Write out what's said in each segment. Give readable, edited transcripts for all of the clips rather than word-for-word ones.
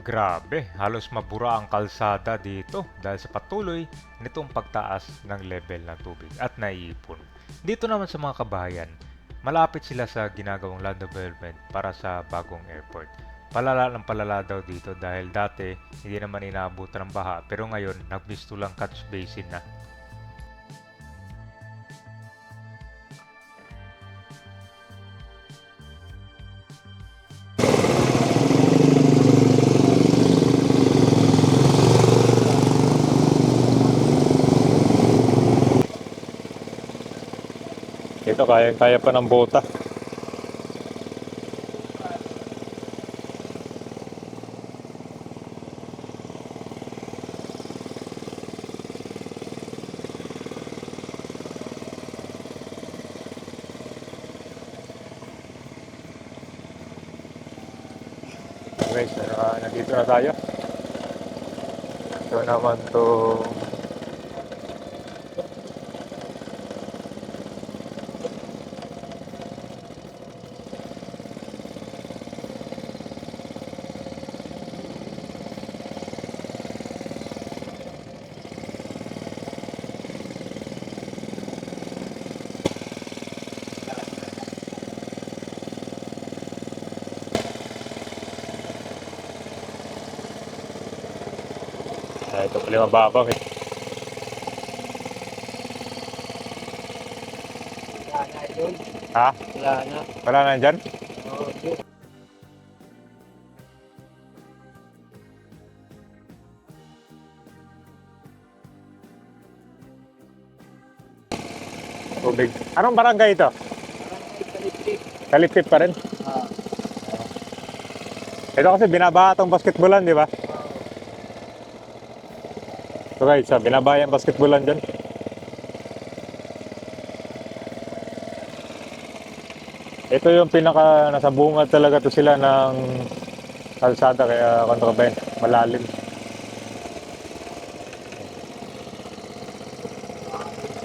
Grabe, halos mabura ang kalsada dito dahil sa patuloy nitong pagtaas ng level ng tubig at naiipon. Dito naman sa mga kabahayan, malapit sila sa ginagawang land development para sa bagong airport. Palala ng palala daw dito dahil dati hindi naman inaabutan ng baha pero ngayon nagmistulang catch basin na. Ito kaya pa ng bota. Guys, nandito na tayo. Ito naman to. Ito pala mababang eh. Wala na yun. Ha? Wala na. Wala na dyan? Oo, yun. Tubig. Anong barangay ito? Kalipit. Kalipit pa rin. Ah, Ito kasi binabaha itong basketballan, di ba? So guys, binabaha yung basketballan dyan. Ito yung pinaka nasa bungad talaga to sila ng kalsada kaya kontraben, malalim.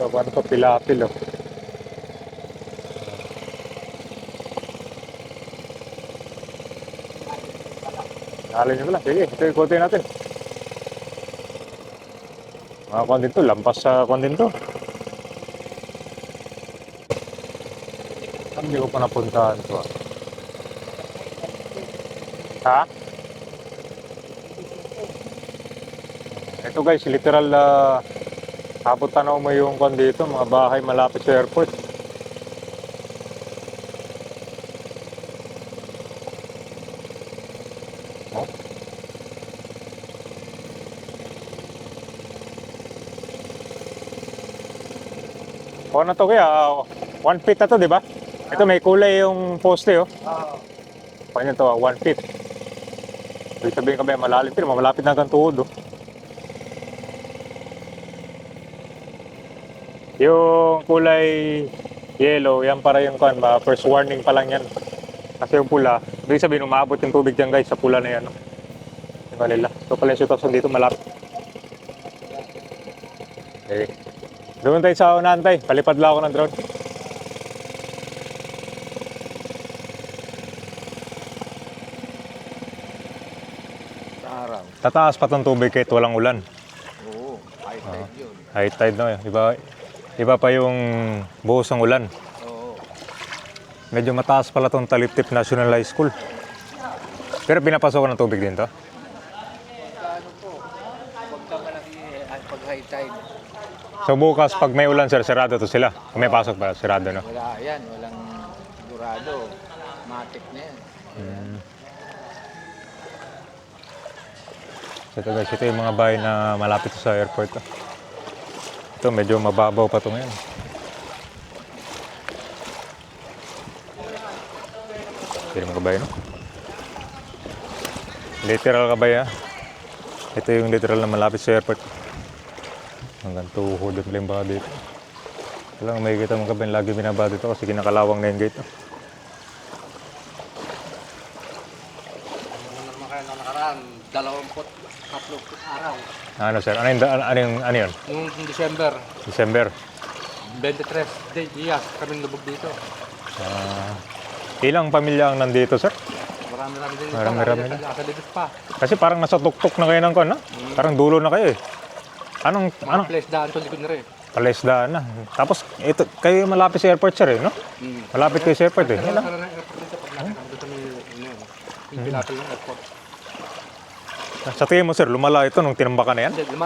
So paano to pilapil oh. Alin nyo pala, sige, ito ikutin natin. Mga kwan din to, lampas sa kwan din to. Hindi ko pa napuntahan to ah. Ha? Ito guys, literal abot tanaw mo yung kwan dito, mga bahay malapit sa airport. Oh. O na to kaya, 1 feet na to, di ba? Ito may kulay yung poste oh. ah, Kanya to, 1 feet. Ibig sabihin kami malalim, pero malapit na hanggang tuhod oh. Yung kulay yellow, yan para yung kan, first warning pa lang yan. Kasi yung pula, ibig sabihin umabot yung tubig dyan guys, sa pula na yan. No? Yung kanila. So pala yung sitwasyon dito malapit. Okay. Doon tayo sa unahan tayo, palipad lang ako ng drone. sa araw. Tataas pa tong tubig kahit walang ulan. Oo, high tide yun. High tide no, iba pa yung buhos ng ulan. Oo. Medyo mataas pala tong Taliptip National High School. Pero pinapasok ng tubig din to. Ano po, huwag ka malaki pag high tide. So bukas pag may ulan sir, sarado to sila. Kung may pasok pa, sarado no. Wala yan, walang sigurado. Matik na yan. So ito guys, ito yung mga bahay na malapit sa airport. Ito medyo mababaw pa ito ngayon. Ito yung mga kabay, no? Literal kabay, ha? Ito yung literal na malapit sa airport. Hanggang tuhod at lang baka dito. Walang may kita mga kabay, lagi binaba dito kasi kinakalawang na yung gate. No? Ano naman kayo na nakaraan, 23 araw. Ano sir? Ano yun? Noong December, December. 23 dias kami lubog dito. Ilang pamilya ang nandito sir? marami-rami din. Marami-rami din. Sa libis pa. Kasi parang nasa tuktok na kayo ng kon, no? Parang dulo na kayo eh. Anong Place daan to likod na rin. palesdaan na. Tapos ito kayo malapit sa airport sir eh, no? Malapit kayo sa airport eh. Yan lang. Sa airport dito pag nakakita sa may yung pinapil ng airport. Sa tingin mo sir, lumala ito nung tinambakan na yan? Hindi,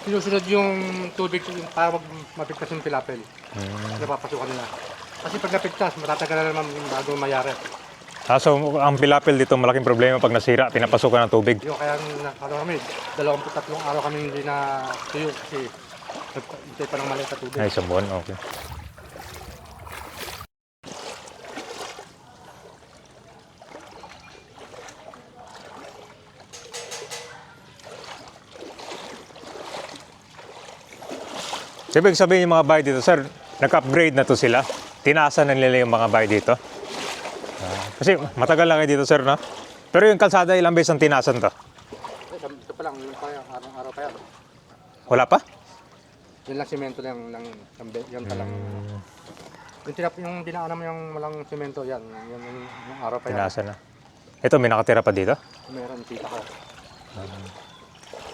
sinusunod yung tubig yung para mapigtas yung pilapil. Napapasukan nila. Kasi pag napigtas, matatagal na naman bago mayari. So ang pilapil dito malaking problema pag nasira, pinapasukan ng tubig. Yung kaya kami, 23 araw kami hindi na tuyo kasi nagtay pa ng maliit na tubig. Ay, isang buwan, okay. Ibig sabihin yung mga bahay dito, sir, nag-upgrade na to sila. Tinasa na nila yung mga bahay dito. Kasi matagal lang kayo dito, sir, no? Pero yung kalsada, ilang beses ang tinasan to? Ito pa lang, yung pa yan, araw pa yan. Wala pa? Yun lang simento lang, yan pa lang. Yung dinaanan mo yung walang simento, yan, yung araw pa yan. Tinasa na. Ito, may nakatira pa dito? Meron, tita ko.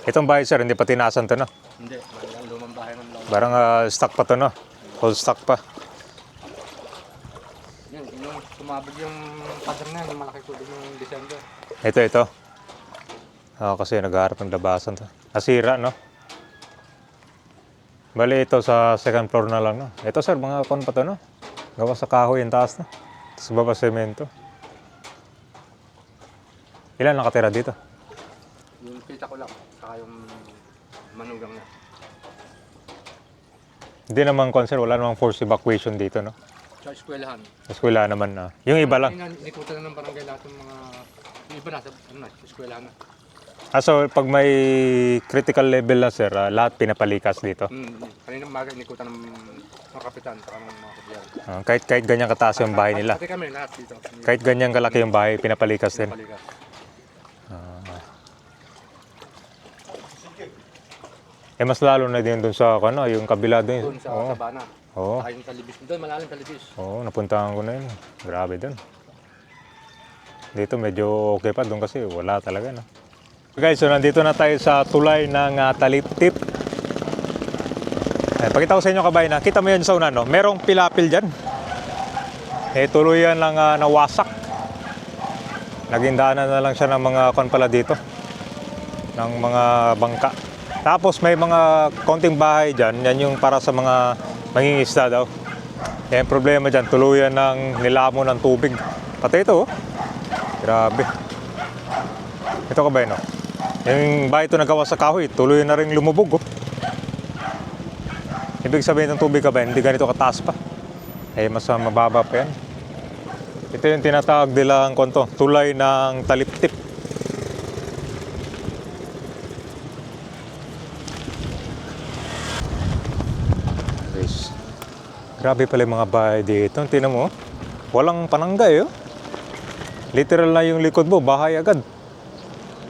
Itong bahay, sir, hindi pa tinasan to, no? Hindi, ang lumang bahay ng lang. Parang stock pa to, no? Whole stock pa. Yan, yung sumabog yung pader na yan, yung malaki tubig ng December. Ito. Kasi nag-aharap ng labasan to. Nasira, no? Bali ito sa second floor na lang, no? Ito, sir, mga kon pa to, no? Gawa sa kahoy yung taas, no? Sa baba semento. Ilan nakatira dito? Yung tita ko lang, saka yung manugang niya. Hindi naman, kon, sir, wala namang forced evacuation dito, no? Sa eskwelahan. Sa eskwela naman na. Yung iba lang. Nikutan na ng barangay lahat ng mga... Yung iba nasa eskwelahan na. So pag may critical level na, sir, lahat pinapalikas dito. Kanina umaga nikutan ng mga kapitan saka ng mga kapitan. Kahit ganyan kataas yung bahay nila. Pati kami lahat dito. Kahit ganyan kalaki yung bahay, pinapalikas din. Paligas. Mas lalo na din doon sa ano, yung kabila din. Doon sa Sabana. Oo. Saka yung talibis. Doon malalim talibis. Oo, napuntahan ko na yun. Grabe doon. Dito medyo okay pa doon kasi wala talaga, no? Guys, so nandito na tayo sa tulay ng Taliptip. Pakita ko sa inyo, kabayan, na kita mo yun sa una, no? Merong pilapil dyan. Tuluyan lang nawasak. Naging daanan na lang siya ng mga kon pala dito. Ng mga bangka. Tapos may mga konting bahay dyan. Yan yung para sa mga mangingisda daw. Yan problema dyan. Tuluyan ng nilamo ng tubig. Pati ito, oh. Grabe. Ito, kabayan, no? Yung bahay ito nagawa sa kahoy. Tuloy na rin lumubog, oh. Ibig sabihin ng tubig, kabayan, hindi ganito kataas pa. Mas mababa pa yan. Ito yung tinatawag nilang konto, tulay ng Taliptip. Guys, grabe pala yung mga bahay dito. Tingnan mo, walang pananggay, oh. Literal na yung likod mo, bahay agad.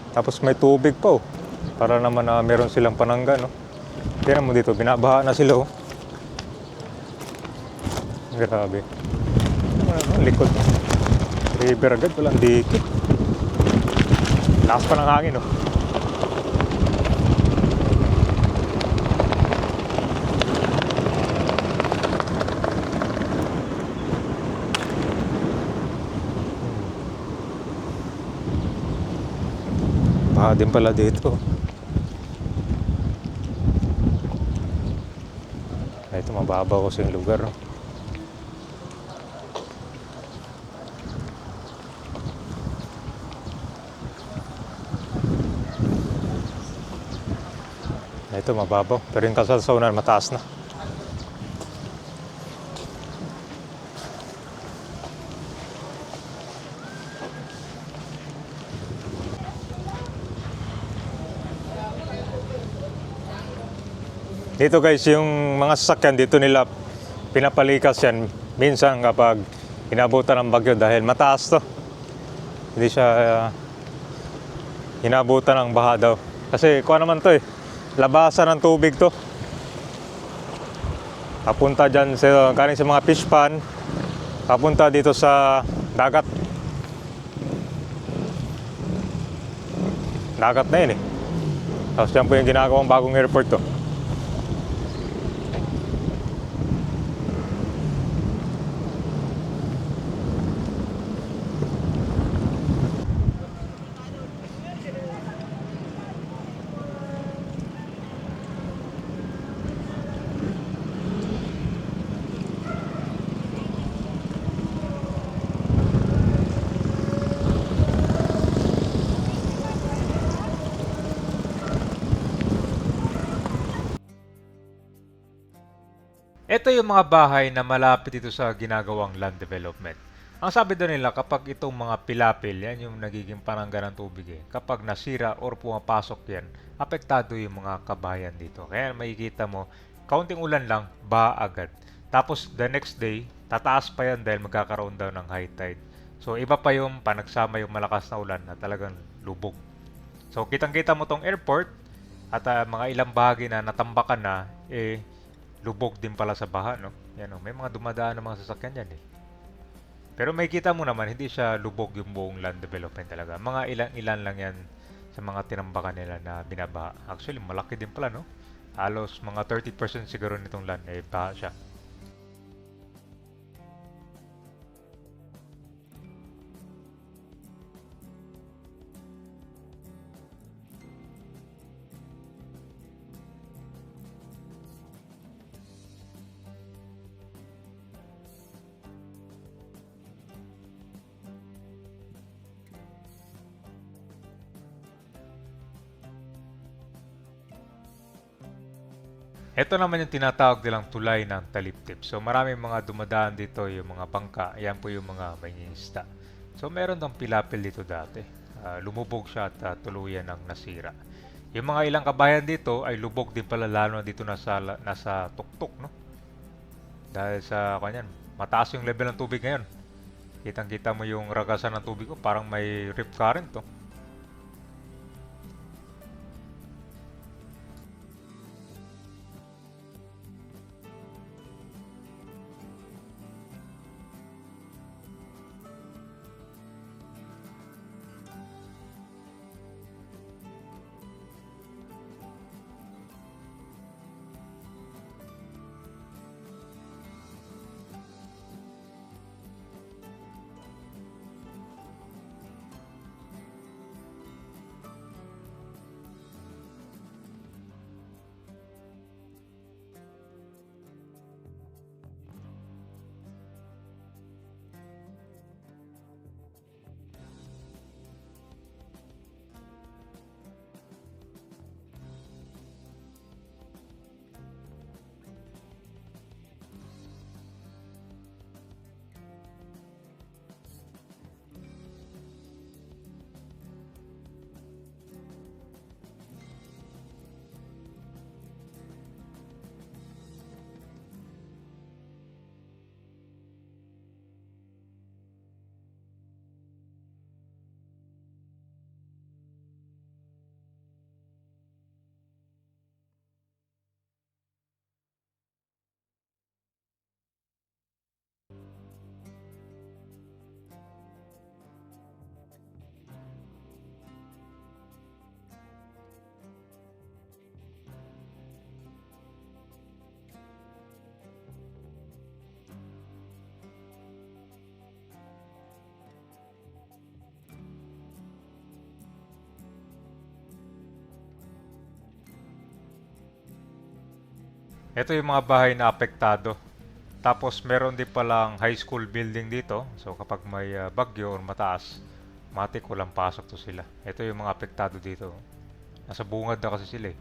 Tapos may tubig pa, oh. Para naman na meron silang panangga, no? Tingnan mo dito, binabaha na sila, oh. Grabe. Ano, likod. River agad, walang dikit. Lakas pa ng hangin, oh. Baha din pala dito. Ito, mababaw kasi yung lugar, no? Ito, mababaw. Pero yung kasalsaunan, mataas na. Dito guys, yung mga sasakyan dito nila pinapalikas yan minsan kapag inabutan ng bagyo dahil mataas to. Hindi siya inabutan ng baha daw. Kasi kuha naman to, labasan ng tubig to. Papunta dyan galing sa mga fish pond, papunta dito sa dagat. dagat na yun eh. Tapos yan po yung ginagawang bagong airport to. Ito yung mga bahay na malapit dito sa ginagawang land development. Ang sabi doon nila, kapag itong mga pilapil, yan yung nagiging panangga ng tubig eh. Kapag nasira or pumapasok yan, apektado yung mga kabahayan dito. Kaya makikita mo, kaunting ulan lang, baha agad. Tapos the next day, tataas pa yan dahil magkakaroon daw ng high tide. So iba pa yung panagsama yung malakas na ulan na talagang lubog. So kitang-kita mo tong airport at mga ilang bahagi na natambakan na, eh lubog din pala sa baha, no? Yan, oh, may mga dumadaan ng mga sasakyan dyan eh. Pero may kita mo naman, hindi siya lubog yung buong land development talaga. Mga ilan lang yan sa mga tinambakan nila na binabaha. Actually, malaki din pala, no? Halos mga 30% siguro nitong land eh baha siya. Ito naman yung tinatawag nilang tulay ng taliptip. So maraming mga dumadaan dito, yung mga bangka, yan po yung mga mangingisda. So meron ng pilapil dito dati. Lumubog siya at tuluyan ng nasira. Yung mga ilang kabayan dito ay lubog din pala lalo na dito nasa tuktok, no? Dahil sa kanyan, mataas yung level ng tubig ngayon. Kitang-kita mo yung ragasan ng tubig ko, parang may rip current to. Ito yung mga bahay na apektado. Tapos meron din palang high school building dito. So kapag may bagyo or mataas, matik walang pasok to sila. Ito yung mga apektado dito. Nasa bungad na kasi sila eh.